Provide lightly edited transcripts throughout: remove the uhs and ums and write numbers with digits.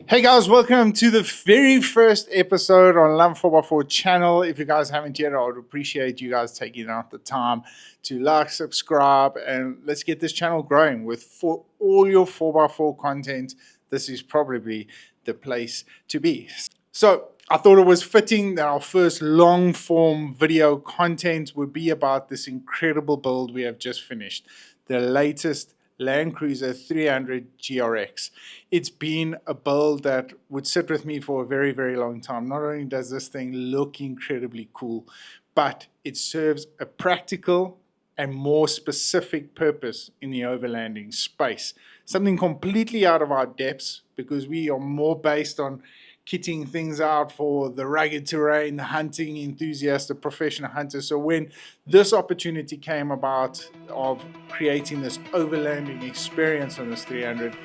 Hey guys, welcome to the very first episode on Love 4x4 channel. If you guys haven't yet, I would appreciate you guys taking out the time to like, subscribe, and let's get this channel growing with all your 4x4 content. This is probably the place to be. So I thought it was fitting that our first long form video content would be about this incredible build we have just finished, the latest Land Cruiser 300 GRX. It's been a build that would sit with me for a very, very long time. Not only does this thing look incredibly cool, but it serves a practical and more specific purpose in the overlanding space. Something completely out of our depths, because we are more based on kitting things out for the rugged terrain, the hunting enthusiast, the professional hunter. So when this opportunity came about of creating this overlanding experience on this 300,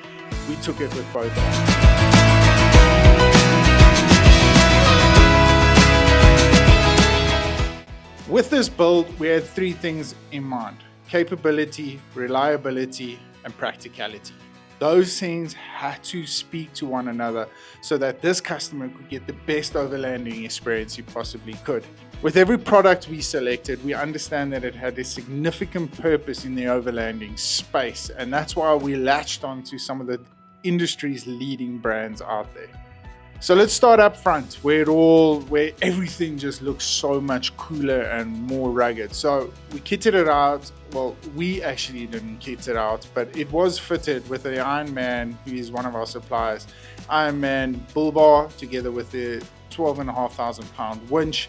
we took it with both arms. With this build, we had three things in mind: capability, reliability, and practicality. Those things had to speak to one another so that this customer could get the best overlanding experience he possibly could. With every product we selected, we understand that it had a significant purpose in the overlanding space, and that's why we latched onto some of the industry's leading brands out there. So let's start up front, where everything just looks so much cooler and more rugged. So we kitted it out. Well, we actually didn't kit it out, but it was fitted with the Ironman, who is one of our suppliers, Ironman bull bar, together with the 12,500 pound winch.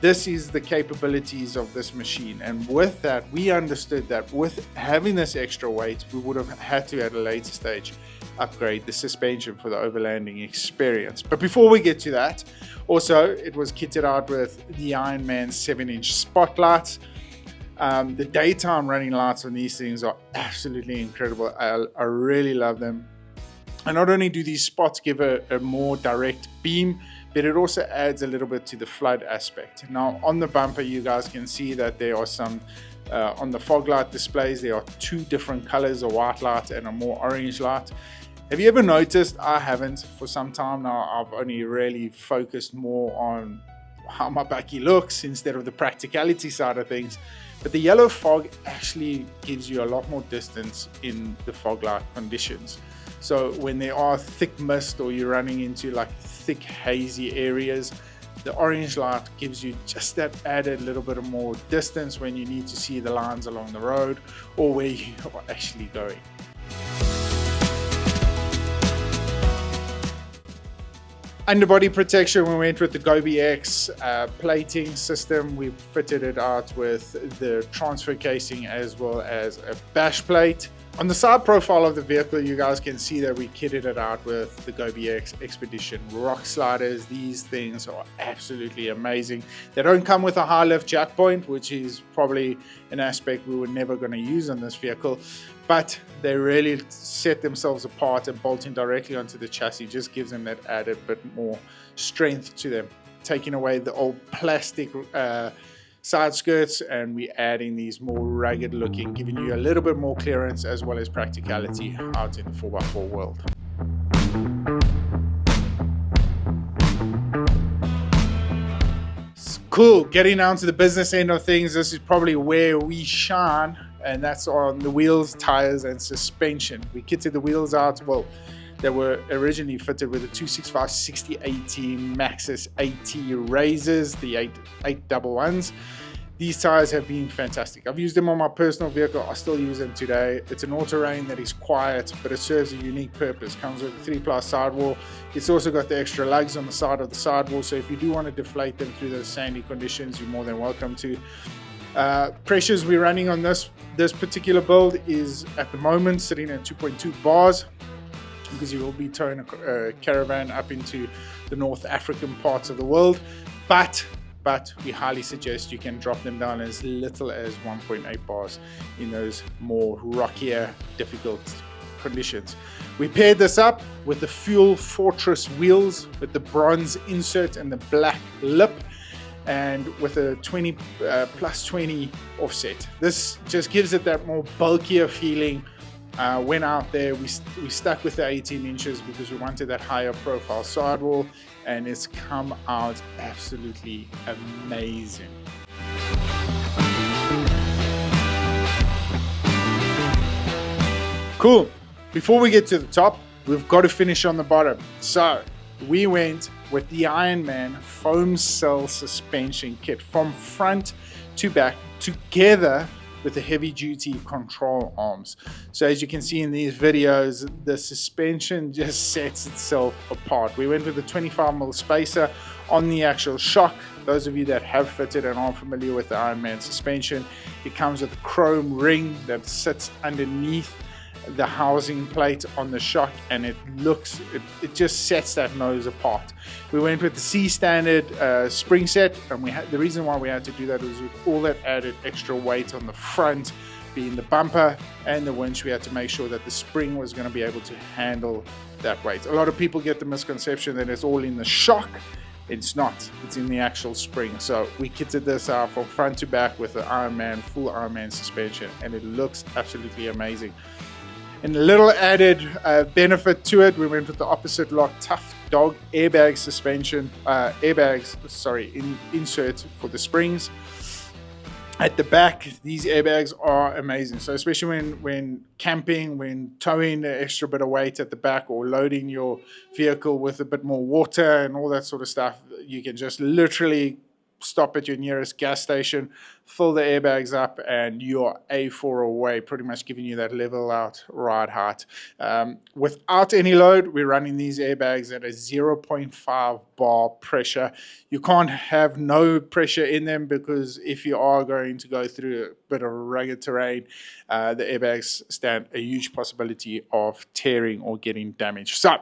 This is the capabilities of this machine, and with that, we understood that with having this extra weight, we would have had to, at a later stage, upgrade the suspension for the overlanding experience. But before we get to that, also it was kitted out with the Ironman 7-inch spotlights. The daytime running lights on these things are absolutely incredible. I really love them. And not only do these spots give a more direct beam, but it also adds a little bit to the flood aspect. Now on the bumper, you guys can see that there are some on the fog light displays, there are two different colors, a white light and a more orange light. Have you ever noticed? I haven't for some time now. I've only really focused more on how my bakkie looks instead of the practicality side of things. But the yellow fog actually gives you a lot more distance in the fog light conditions. So when there are thick mist or you're running into like thick hazy areas, the orange light gives you just that added little bit of more distance when you need to see the lines along the road or where you are actually going. Underbody protection, we went with the Gobi-X plating system. We fitted it out with the transfer casing as well as a bash plate. On the side profile of the vehicle, you guys can see that we kitted it out with the Gobi-X Expedition rock sliders. These things are absolutely amazing. They don't come with a high lift jack point, which is probably an aspect we were never going to use on this vehicle, but they really set themselves apart, and bolting directly onto the chassis just gives them that added bit more strength to them, taking away the old plastic side skirts, and we adding these more rugged looking, giving you a little bit more clearance as well as practicality out in the 4x4 world. Cool, getting down to the business end of things, this is probably where we shine, and that's on the wheels, tires, and suspension. We kitted the wheels out. Well, they were originally fitted with the 265 60/80 Maxxis AT razors, the 811s. These tires have been fantastic. I've used them on my personal vehicle. I still use them today. It's an all-terrain that is quiet, but it serves a unique purpose. Comes with a 3-ply sidewall. It's also got the extra lugs on the side of the sidewall, so if you do want to deflate them through those sandy conditions, you're more than welcome to. Pressures we're running on this particular build is at the moment sitting at 2.2 bars, because you will be towing a caravan up into the North African parts of the world, but we highly suggest you can drop them down as little as 1.8 bars in those more rockier, difficult conditions. We paired this up with the Fuel Fortress wheels with the bronze insert and the black lip, and with a 20 plus 20 offset. This just gives it that more bulkier feeling, Went out there, we stuck with the 18 inches because we wanted that higher profile sidewall, and it's come out absolutely amazing. Cool. Before we get to the top, we've got to finish on the bottom. So we went with the Ironman foam cell suspension kit from front to back, together with the heavy duty control arms. So as you can see in these videos, the suspension just sets itself apart. We went with a 25mm spacer on the actual shock. Those of you that have fitted and are familiar with the Ironman suspension, it comes with a chrome ring that sits underneath the housing plate on the shock, and it just sets that nose apart. We went with the C standard spring set, and the reason why we had to do that was with all that added extra weight on the front, being the bumper and the winch, we had to make sure that the spring was going to be able to handle that weight. A lot of people get the misconception that it's all in the shock. It's not. It's in the actual spring. So we kitted this out from front to back with the full Ironman suspension, and it looks absolutely amazing. And a little added benefit to it, we went with the opposite lock tough dog airbag suspension, insert for the springs. At the back, these airbags are amazing. So especially when camping, when towing an extra bit of weight at the back, or loading your vehicle with a bit more water and all that sort of stuff, you can just literally stop at your nearest gas station, fill the airbags up, and you're A4 away, pretty much giving you that level out ride height. Without any load, we're running these airbags at a 0.5 bar pressure. You can't have no pressure in them, because if you are going to go through a bit of rugged terrain, the airbags stand a huge possibility of tearing or getting damaged. So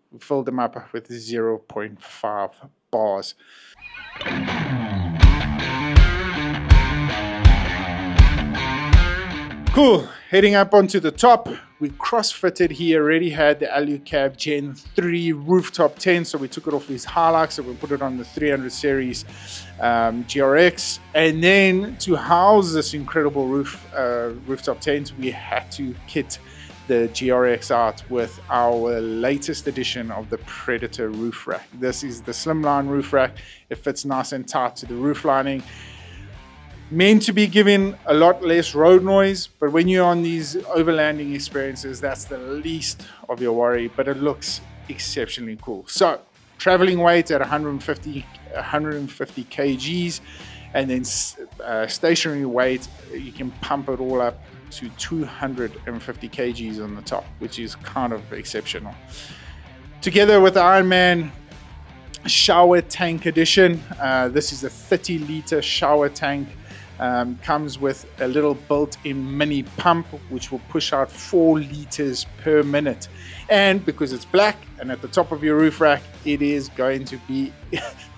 we filled them up with 0.5 bars. Cool, heading up onto the top, we cross-fitted. He already had the Alu-Cab Gen 3 rooftop tent, so we took it off his Hilux, so we put it on the 300 series GRX. And then to house this incredible rooftop tent, we had to kit the GRX out with our latest edition of the Predator roof rack. This is the slimline roof rack. It fits nice and tight to the roof lining. Meant to be giving a lot less road noise, but when you're on these overlanding experiences, that's the least of your worry, but it looks exceptionally cool. So traveling weight at 150 kgs, and then stationary weight, you can pump it all up to 250 kgs on the top, which is kind of exceptional. Together with the Ironman shower tank edition, this is a 30-liter shower tank. Comes with a little built-in mini pump, which will push out 4 liters per minute. And because it's black and at the top of your roof rack, it is going to be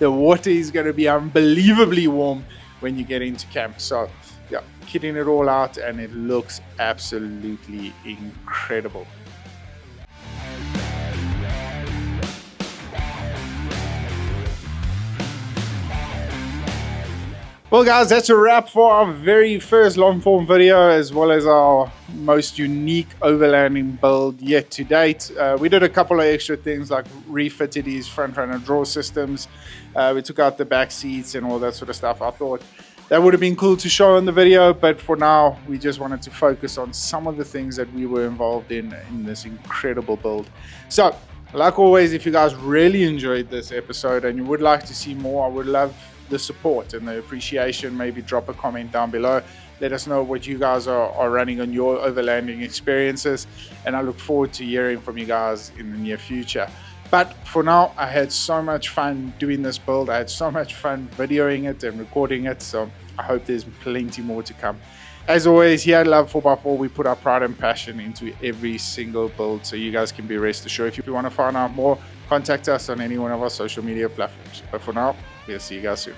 the water is going to be unbelievably warm when you get into camp. So yeah, kitting it all out, and it looks absolutely incredible. Well guys, that's a wrap for our very first long form video, as well as our most unique overlanding build yet to date. We did a couple of extra things, like refitted these front runner draw systems. We took out the back seats and all that sort of stuff. I thought that would have been cool to show in the video, but for now we just wanted to focus on some of the things that we were involved in this incredible build. So like always, if you guys really enjoyed this episode and you would like to see more, I would love the support and the appreciation. Maybe drop a comment down below. Let us know what you guys are running on your overlanding experiences, and I look forward to hearing from you guys in the near future. But for now, I had so much fun doing this build. I had so much fun videoing it and recording it, so I hope there's plenty more to come. As always, here at Love 4x4, we put our pride and passion into every single build, so you guys can be rest assured. If you want to find out more, contact us on any one of our social media platforms. But for now, we'll see you guys soon.